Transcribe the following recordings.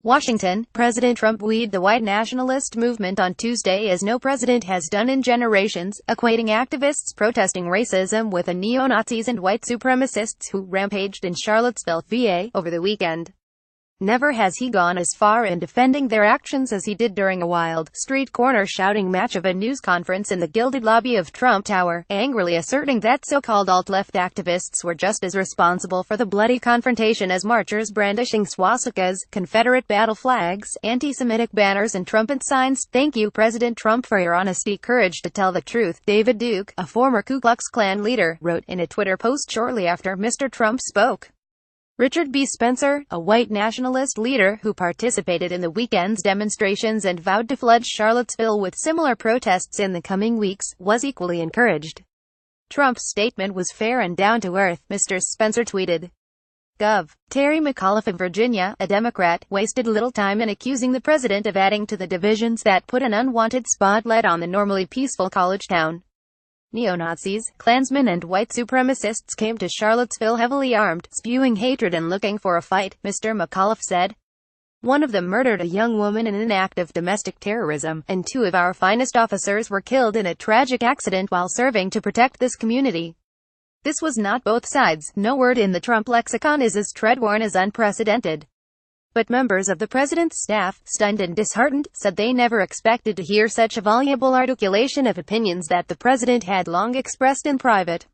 Washington, President Trump led the white nationalist movement on Tuesday as no president has done in generations, equating activists protesting racism with the neo-Nazis and white supremacists who rampaged in Charlottesville, VA, over the weekend. Never has he gone as far in defending their actions as he did during a wild, street-corner shouting match of a news conference in the gilded lobby of Trump Tower, angrily asserting that so-called alt-left activists were just as responsible for the bloody confrontation as marchers brandishing swastikas, Confederate battle flags, anti-Semitic banners and trumpet signs. "Thank you, President Trump, for your honesty, courage to tell the truth," David Duke, a former Ku Klux Klan leader, wrote in a Twitter post shortly after Mr. Trump spoke. Richard B. Spencer, a white nationalist leader who participated in the weekend's demonstrations and vowed to flood Charlottesville with similar protests in the coming weeks, was equally encouraged. Trump's statement was fair and down-to-earth, Mr. Spencer tweeted. Gov. Terry McAuliffe of Virginia, a Democrat, wasted little time in accusing the president of adding to the divisions that put an unwanted spotlight on the normally peaceful college town. Neo-Nazis, Klansmen and white supremacists came to Charlottesville heavily armed, spewing hatred and looking for a fight, Mr. McAuliffe said. One of them murdered a young woman in an act of domestic terrorism, and two of our finest officers were killed in a tragic accident while serving to protect this community. This was not both sides. No word in the Trump lexicon is as tread-worn as unprecedented. But members of the president's staff, stunned and disheartened, said they never expected to hear such a voluble articulation of opinions that the president had long expressed in private.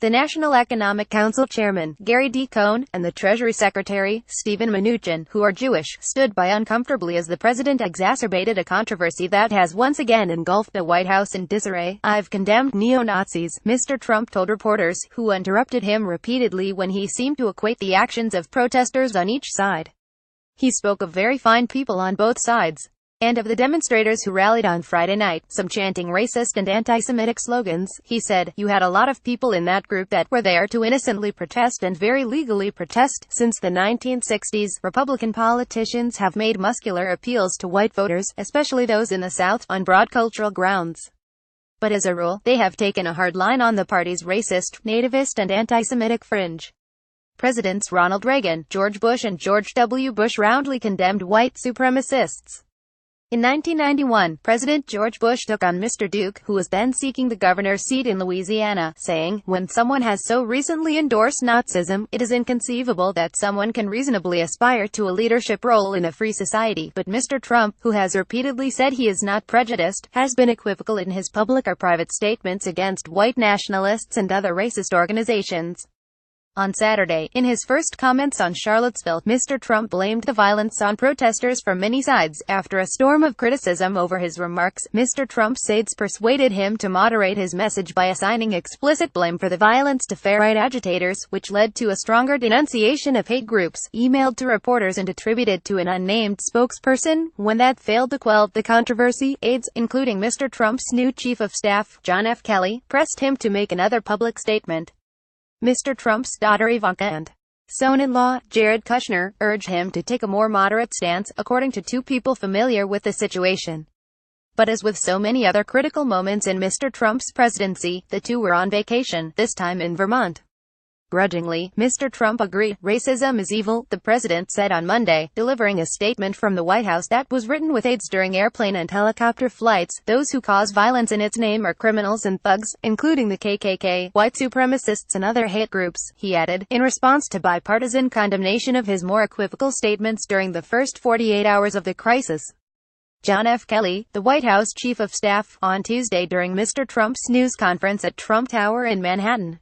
The National Economic Council chairman, Gary D. Cohn, and the Treasury Secretary, Steven Mnuchin, who are Jewish, stood by uncomfortably as the president exacerbated a controversy that has once again engulfed the White House in disarray. "I've condemned neo-Nazis," Mr. Trump told reporters, who interrupted him repeatedly when he seemed to equate the actions of protesters on each side. He spoke of very fine people on both sides, and of the demonstrators who rallied on Friday night, some chanting racist and anti-Semitic slogans. He said, "You had a lot of people in that group that were there to innocently protest and very legally protest. Since the 1960s, Republican politicians have made muscular appeals to white voters, especially those in the South, on broad cultural grounds. But as a rule, they have taken a hard line on the party's racist, nativist and anti-Semitic fringe." Presidents Ronald Reagan, George Bush and George W. Bush roundly condemned white supremacists. In 1991, President George Bush took on Mr. Duke, who was then seeking the governor's seat in Louisiana, saying, "When someone has so recently endorsed Nazism, it is inconceivable that someone can reasonably aspire to a leadership role in a free society." But Mr. Trump, who has repeatedly said he is not prejudiced, has been equivocal in his public or private statements against white nationalists and other racist organizations. On Saturday, in his first comments on Charlottesville, Mr. Trump blamed the violence on protesters from many sides. After a storm of criticism over his remarks, Mr. Trump's aides persuaded him to moderate his message by assigning explicit blame for the violence to far-right agitators, which led to a stronger denunciation of hate groups, emailed to reporters and attributed to an unnamed spokesperson. When that failed to quell the controversy, aides, including Mr. Trump's new chief of staff, John F. Kelly, pressed him to make another public statement. Mr. Trump's daughter Ivanka and son-in-law, Jared Kushner, urged him to take a more moderate stance, according to two people familiar with the situation. But as with so many other critical moments in Mr. Trump's presidency, the two were on vacation, this time in Vermont. Grudgingly, Mr. Trump agreed. "Racism is evil," the president said on Monday, delivering a statement from the White House that was written with aides during airplane and helicopter flights. "Those who cause violence in its name are criminals and thugs, including the KKK, white supremacists and other hate groups," he added, in response to bipartisan condemnation of his more equivocal statements during the first 48 hours of the crisis. John F. Kelly, the White House chief of staff, on Tuesday during Mr. Trump's news conference at Trump Tower in Manhattan.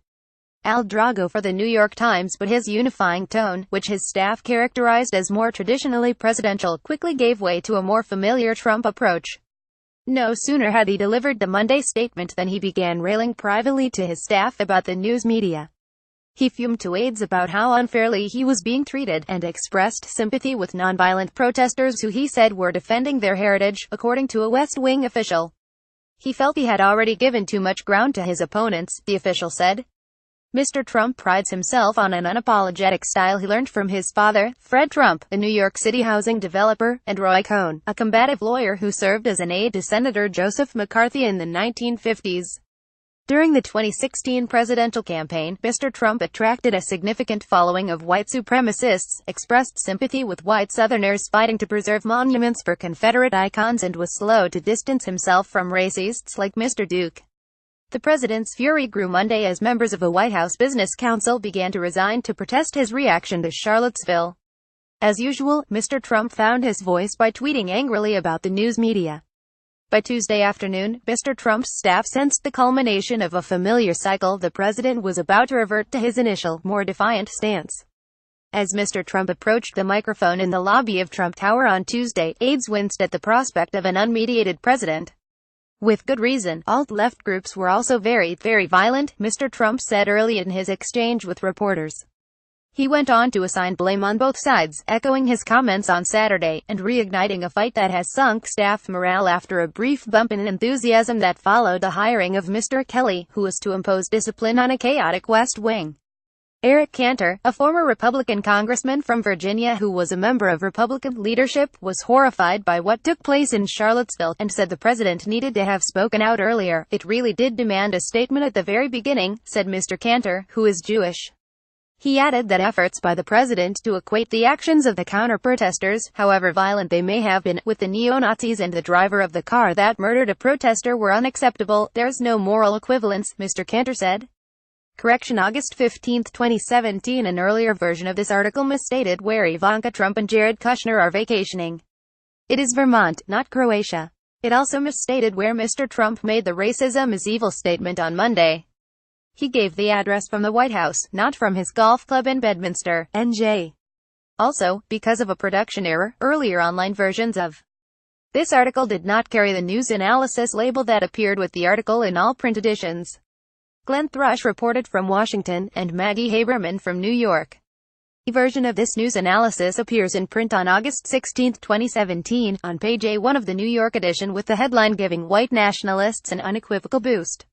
Al Drago for the New York Times, but his unifying tone, which his staff characterized as more traditionally presidential, quickly gave way to a more familiar Trump approach. No sooner had he delivered the Monday statement than he began railing privately to his staff about the news media. He fumed to aides about how unfairly he was being treated, and expressed sympathy with nonviolent protesters who he said were defending their heritage, according to a West Wing official. He felt he had already given too much ground to his opponents, the official said. Mr. Trump prides himself on an unapologetic style he learned from his father, Fred Trump, a New York City housing developer, and Roy Cohn, a combative lawyer who served as an aide to Senator Joseph McCarthy in the 1950s. During the 2016 presidential campaign, Mr. Trump attracted a significant following of white supremacists, expressed sympathy with white Southerners fighting to preserve monuments for Confederate icons, and was slow to distance himself from racists like Mr. Duke. The president's fury grew Monday as members of a White House Business Council began to resign to protest his reaction to Charlottesville. As usual, Mr. Trump found his voice by tweeting angrily about the news media. By Tuesday afternoon, Mr. Trump's staff sensed the culmination of a familiar cycle. The president was about to revert to his initial, more defiant stance. As Mr. Trump approached the microphone in the lobby of Trump Tower on Tuesday, aides winced at the prospect of an unmediated president. With good reason. Alt-left groups were also very violent, Mr. Trump said early in his exchange with reporters. He went on to assign blame on both sides, echoing his comments on Saturday, and reigniting a fight that has sunk staff morale after a brief bump in enthusiasm that followed the hiring of Mr. Kelly, who was to impose discipline on a chaotic West Wing. Eric Cantor, a former Republican congressman from Virginia who was a member of Republican leadership, was horrified by what took place in Charlottesville, and said the president needed to have spoken out earlier. "It really did demand a statement at the very beginning," said Mr. Cantor, who is Jewish. He added that efforts by the president to equate the actions of the counter-protesters, however violent they may have been, with the neo-Nazis and the driver of the car that murdered a protester were unacceptable. "There's no moral equivalence," Mr. Cantor said. Correction: August 15, 2017. An earlier version of this article misstated where Ivanka Trump and Jared Kushner are vacationing. It is Vermont, not Croatia. It also misstated where Mr. Trump made the "racism is evil" statement on Monday. He gave the address from the White House, not from his golf club in Bedminster, NJ. Also, because of a production error, earlier online versions of this article did not carry the news analysis label that appeared with the article in all print editions. Glenn Thrush reported from Washington, and Maggie Haberman from New York. The version of this news analysis appears in print on August 16, 2017, on page A1 of the New York edition with the headline "Giving White Nationalists an Unequivocal Boost."